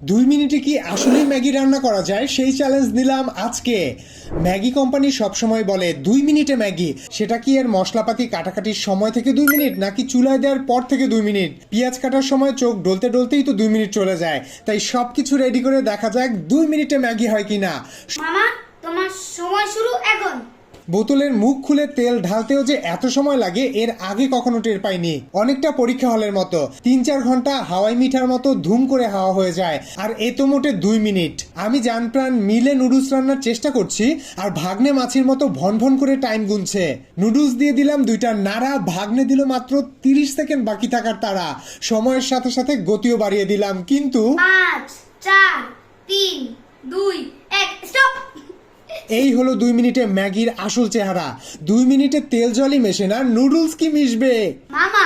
2 মিনিটে কি আসলেই ম্যাগি রান্না করা যায় সেই চ্যালেঞ্জ নিলাম আজকে। ম্যাগি কোম্পানি সবসময় বলে 2 মিনিটে ম্যাগি, সেটা কি এর মশলাপাতি কাটাকাটির সময় থেকে 2 মিনিট, নাকি চুলায় দেওয়ার পর থেকে 2 মিনিট? পেঁয়াজ কাটার সময় চোখ ডলতে ডলতেই তো 2 মিনিট চলে যায়। তাই সবকিছু রেডি করে দেখা যাক 2 মিনিটে ম্যাগি হয় কিনা। মামা, তোমার সময় শুরু এখন। বোতলের মুখ খুলে তেল ঢালতেও যে এত সময় লাগে এর আগে কখনো টের পাইনি। অনেকটা পরীক্ষা হলের মতো 3-4 ঘন্টা হাওয়াই মিঠার মতো ধুম করে হাওয়া হয়ে যায়, আর এ তো মোটে 2 মিনিট। আমি জানপ্রাণ মিলে নুডলস রান্নার চেষ্টা করছি, আর ভাগ্নে মাছির মতো ভন ভন করে টাইম গুনছে। নুডলস দিয়ে দিলাম 2টা নাড়া, ভাগ্নে দিল মাত্র 30 সেকেন্ড বাকি থাকার তাড়া। সময়ের সাথে সাথে গতিও বাড়িয়ে দিলাম, কিন্তু 5, 4, 3, 2, 1, স্টপ। এই হলো 2 মিনিটে ম্যাগির আসল চেহারা। 2 মিনিটে তেল জলই মেশে না, নুডলস কি মিশবে? মামা,